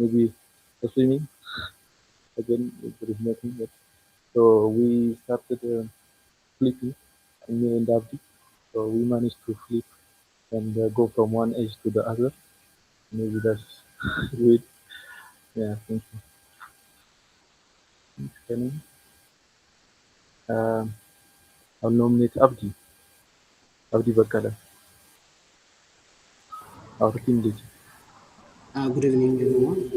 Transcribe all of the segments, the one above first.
maybe the swimming. Again, there is nothing yet. So we started flipping, me and Abdi. So we managed to flip and go from one edge to the other. Maybe that's good. Yeah, thank you. Thanks, Kenny. I'll nominate Abdi Bakala, our team lead. Good evening, everyone.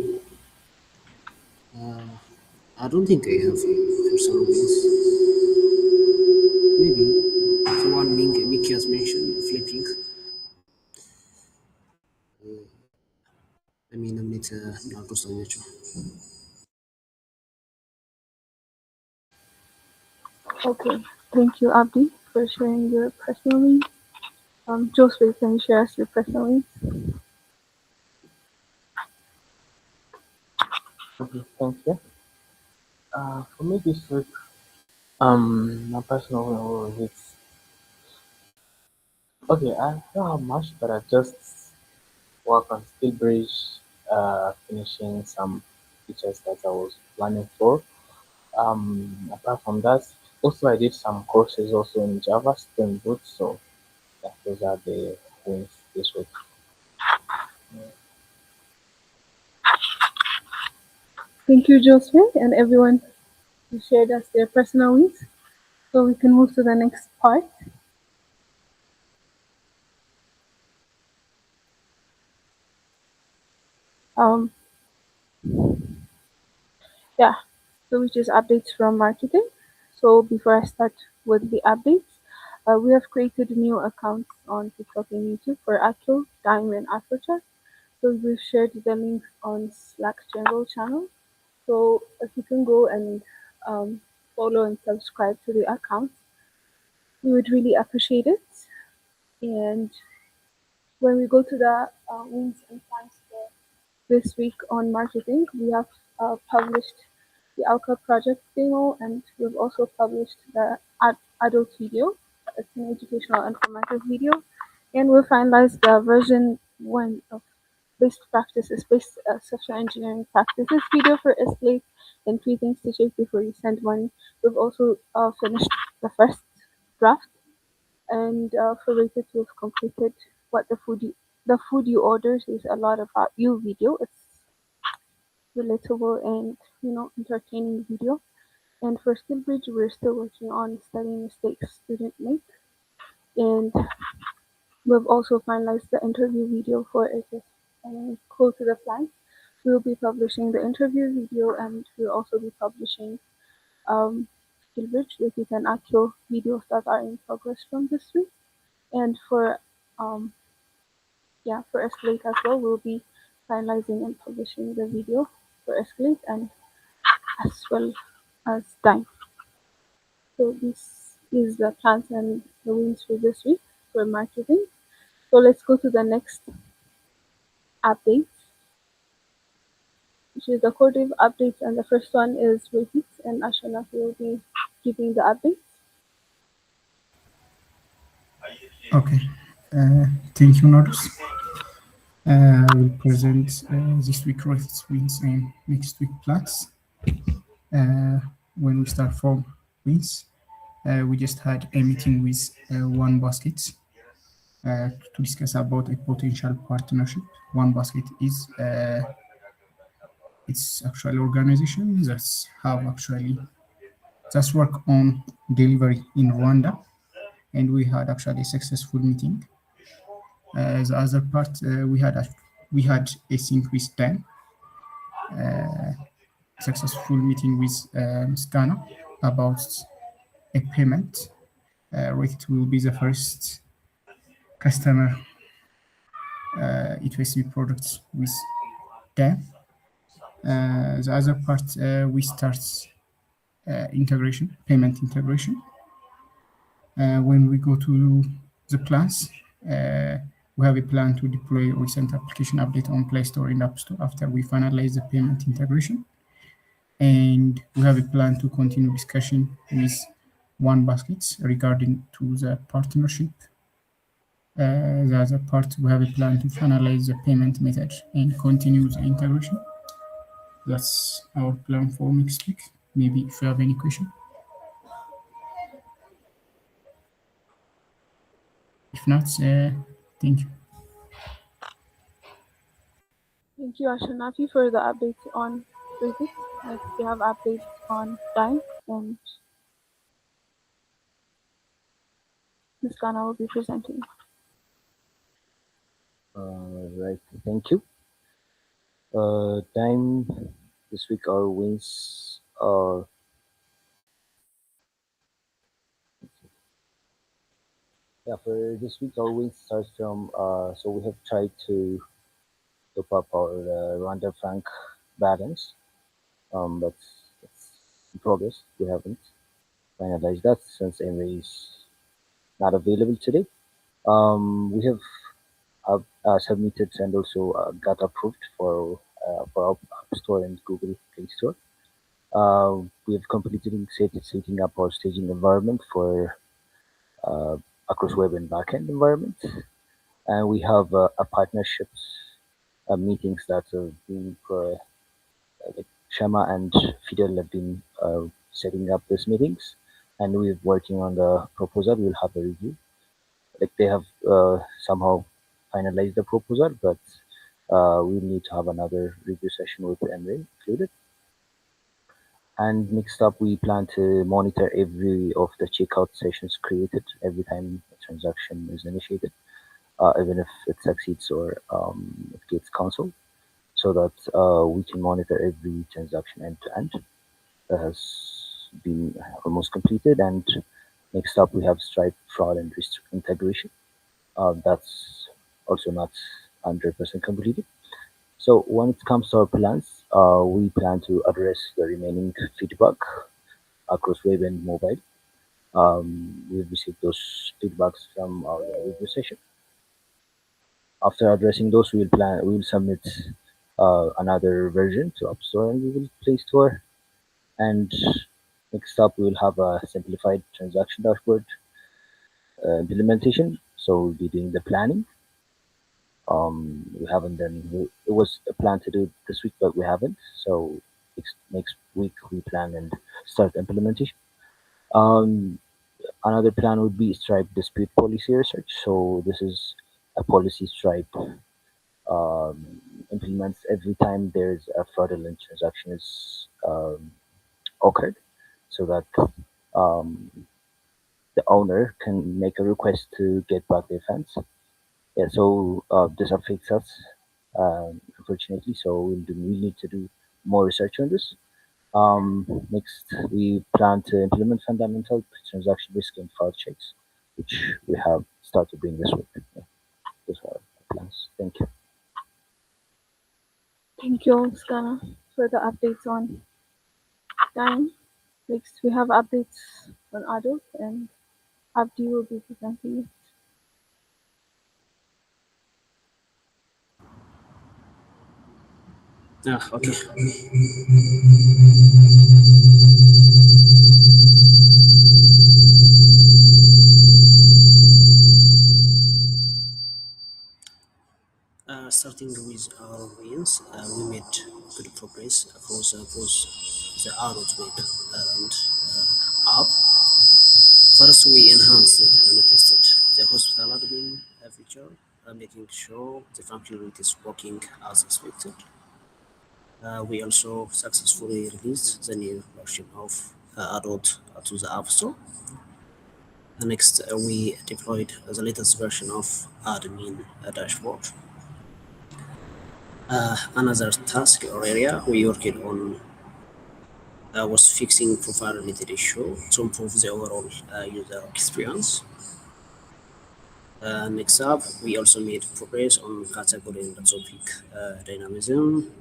I don't think I have personal wins. Maybe the one Mickey has mentioned, flipping. Let me nominate Narcos Onyecho. Okay, thank you, Abdi, for sharing your personal wins. Joseph, can you share us your personal wins? Okay, thanks. Yeah. For me this week, my personal win was okay. I don't have much, but I just work on SkillBridge, finishing some features that I was planning for. Apart from that, also I did some courses also in Java, Spring Boot. So yeah, those are the wins this week. Thank you, Joseph, and everyone who shared us their personal wins. So we can move to the next part. Yeah, so which is updates from marketing. So before I start with the updates, we have created new accounts on TikTok and YouTube for Akil, Dime, and AfroChat. So we've shared the links on Slack general channel. So if you can go and follow and subscribe to the accounts, we would really appreciate it. And when we go to the wins and plans for this week on marketing, we have published the Alka project demo, and we've also published the Adot video. It's an educational informative video, and we'll finalize the version 1 of best practices, best software engineering practices video for Escalate, and 3 things to check before you send money. We've also finished the first draft, and for RateEat, we've completed what the food you order says a lot about you video. It's relatable and entertaining video. And for SkillBridge, we're still working on study mistakes student make, and we've also finalized the interview video for it. And close to the plan, we'll be publishing the interview video, and we'll also be publishing SkillBridge, RateEat, and actual videos that are in progress from this week. And for for Escalate as well, we'll be finalizing and publishing the video for Escalate and as well as Dime. So this is the plans and the wins for this week for marketing. So let's go to the next update, which is the core dev updates, and the first one is RateEat, and Ashana will be giving the updates. Okay, thank you, Nordus. I will present this week RateEat wins and next week plans. When we start from wins, we just had a meeting with One Basket to discuss about a potential partnership. One Basket is it's actually organization that's work on delivery in Rwanda, and we had actually a successful meeting. The other part we had async with Dan, successful meeting with Scana about a payment. RateEat will be the first customer A2SV products with Dan. The other part we start payment integration. When we go to the plans, we have a plan to deploy recent application update on Play Store and App Store after we finalize the payment integration. And we have a plan to continue discussion with One Basket regarding to the partnership. The other part, we have a plan to finalize the payment method and continue the integration. That's our plan for next week. Maybe if you have any question. If not, thank you. Thank you, Ashanafi, for the updates on RateEat. Next, we have updates on time, and Ms. Ghana will be presenting. Right. Thank you. Time this week our wins are yeah for this week our wins starts from so we have tried to top up our Rwanda franc balance, but it's in progress. We haven't finalized that since Emre is not available today. We have submitted and also got approved for our App Store and Google Play Store. We have completed setting up our staging environment for uh, across web and backend environment, and we have a partnerships meetings that have been like Shama and Fidel have been setting up these meetings, and we're working on the proposal. We'll have a review. Like they have somehow finalized the proposal, but we need to have another review session with Emre included. And next up, we plan to monitor every of the checkout sessions created every time a transaction is initiated, even if it succeeds or it gets cancelled, so that we can monitor every transaction end to end that has been almost completed. And next up, we have Stripe fraud and risk integration. That's also not 100% completed. So when it comes to our plans, we plan to address the remaining feedback across web and mobile. We've received those feedbacks from our review session. After addressing those, we will submit another version to App Store and Google Play Store. And next up, we will have a simplified transaction dashboard implementation. So we'll be doing the planning. We haven't done. It was a plan to do this week, but we haven't. So next week we plan and start implementation. Um, Another plan would be Stripe dispute policy research. So this is a policy Stripe um, implements every time there's a fraudulent transaction is occurred, so that um, the owner can make a request to get back their funds. Yeah, so this affects us, unfortunately. So we need to do more research on this. Next, we plan to implement fundamental transaction risk and fraud checks, which we have started doing this week. Yeah, those are our plans. Thank you. Thank you, Ms. Ghana, for the updates on time. Next, we have updates on Adot, and Abdi will be presenting it. Okay. Starting with our wins, we made good progress across both the Adot web and app. First, we enhanced and tested the hospital admin feature, making sure the functionality is working as expected. We also successfully released the new version of Adot to the App Store. Next, we deployed the latest version of admin dashboard. Another task or area we worked on was fixing profile-related issue to improve the overall user experience. Next up, we also made progress on category and topic dynamism,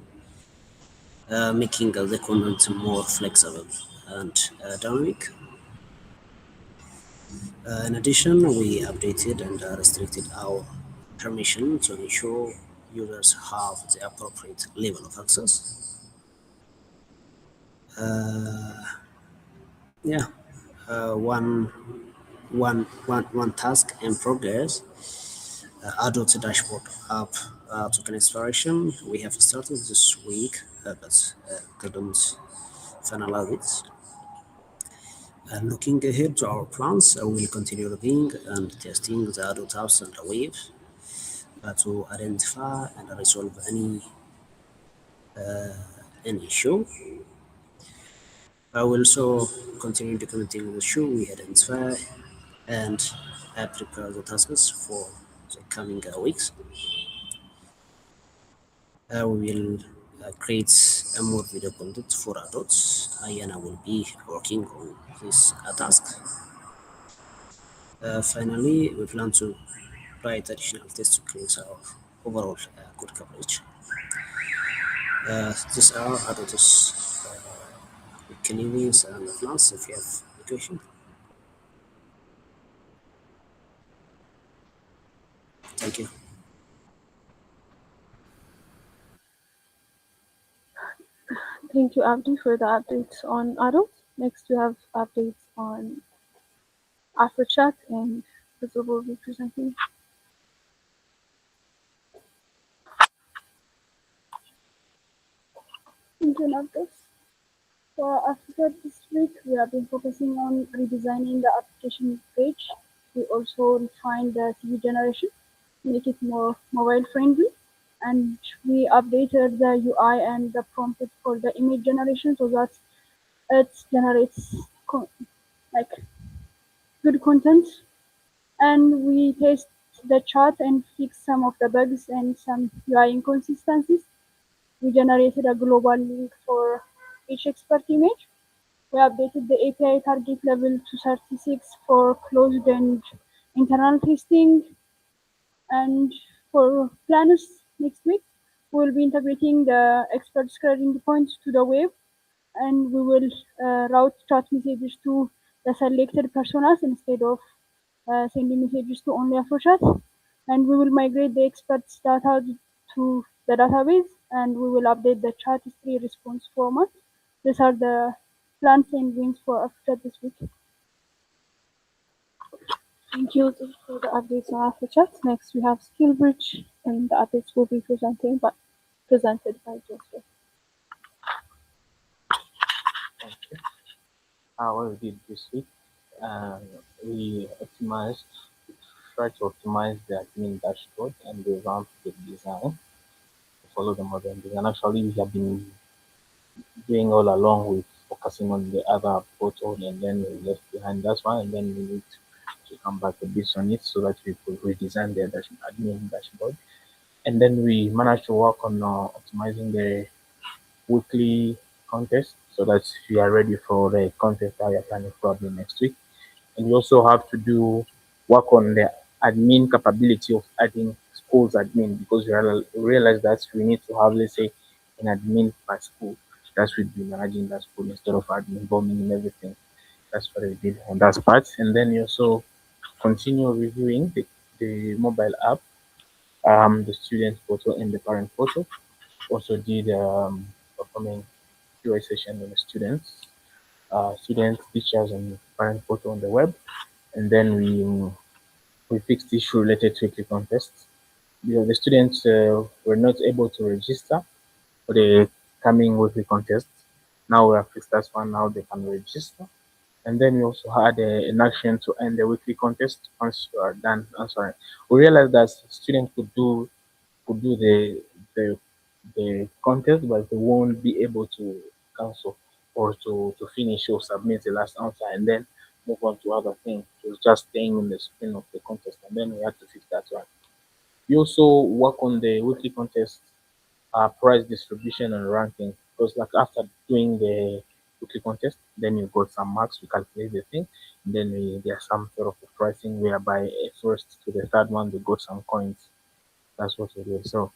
making the content more flexible and dynamic. In addition, we updated and restricted our permission to ensure users have the appropriate level of access. Yeah, one, one task in progress. Adult dashboard app token expiration. We have started this week but couldn't finalize it. Looking ahead to our plans, we will continue reviewing and testing the Adot apps and the web to identify and resolve any issue. I will also continue documenting the issue we identify and prepare the tasks for the coming weeks. We will create a more video content for adults. I will be working on this task. Finally, we plan to write additional tests to increase our overall code coverage. These are adults cleanings and plans. If you have a question, thank you. Thank you, Abdi, for the updates on adults. Next, we have updates on AfroChat, and this will be presenting. Thank you, Navdas. For AfroChat this week, we have been focusing on redesigning the application page. We also refined the CV generation, make it more mobile friendly, and we updated the UI and the prompt for the image generation so that it generates like good content. And we test the chart and fix some of the bugs and some UI inconsistencies. We generated a global link for each expert image. We updated the API target level to 36 for closed and internal testing. And for planners next week, we will be integrating the expert scoring points to the web, and we will route chat messages to the selected personas instead of sending messages to only AfroChat. And we will migrate the experts data to the database, and we will update the chat history response format. These are the plans and wins for AfroChat this week. Thank you for the updates on AfroChat. Next, we have SkillBridge, and the updates will be presented by Joseph. Thank you. What we did this week, uh, we optimized, tried to optimize the admin dashboard and revamp the design to follow the modern design. Actually, we have been doing all along with focusing on the other portal and then we left behind that one and then we need to come back a bit on it so that we could redesign the admin dashboard. And then we managed to work on optimizing the weekly contest so that we are ready for the contest that we are planning probably next week. And we also have to do work on the admin capability of adding schools admin because we realize that we need to have, let's say, an admin per school that should be managing that school instead of admin bombing and everything. That's what we did on that part. And then we also continue reviewing the mobile app, the student photo and the parent photo. Also did performing QA session with the students, teachers, and parent photo on the web. And then we fixed issue related to weekly contests. The students were not able to register for the coming weekly contest. Now we have fixed that one. Now they can register. And then we also had an action to end the weekly contest once you are done answering. We realized that students could do the the contest, but they won't be able to cancel or to finish or submit the last answer and then move on to other things. It was just staying in the screen of the contest, and then we had to fix that one. We also work on the weekly contest price distribution and ranking because like after doing the weekly contest, then you got some marks, we calculate the thing, then there's some sort of a pricing whereby first to the third one they got some coins. That's what we do. So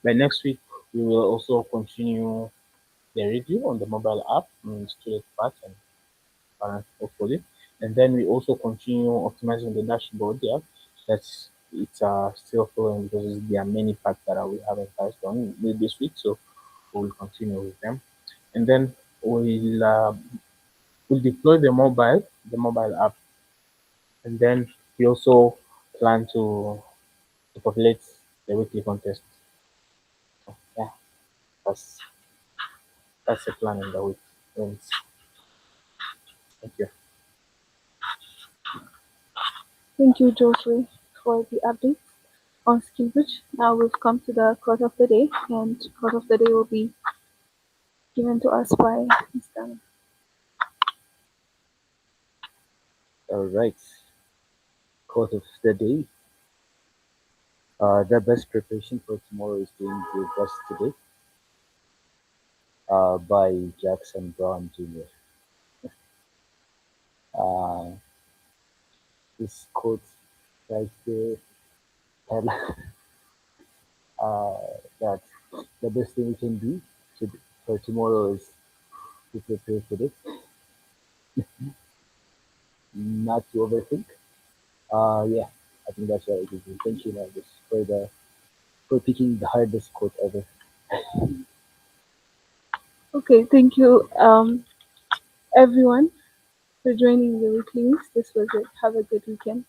by next week we will also continue the review on the mobile app, student part and parent hopefully. And then we also continue optimizing the dashboard there. That's it's still flowing because there are many parts that we haven't touched on this week, so we will continue with them. And then we'll deploy the mobile app, and then we also plan to populate the weekly contest. So, yeah, that's That's the plan in the week ends. Thank you. Thank you, Josue, for the update on SkillBridge. Now we've come to the quote of the day, and quote of the day will be given to us by Mr. All right. Quote of the day. The best preparation for tomorrow is doing your best today. By Jackson Brown Jr. Uh, this quote tries to tell uh, that the best thing we can do for tomorrow is to prepare for it, not to overthink. Yeah, I think that's what it is. Thank you, Marcus, for picking the hardest quote ever. Okay, thank you, everyone, for joining the weekly news. This was it. Have a good weekend.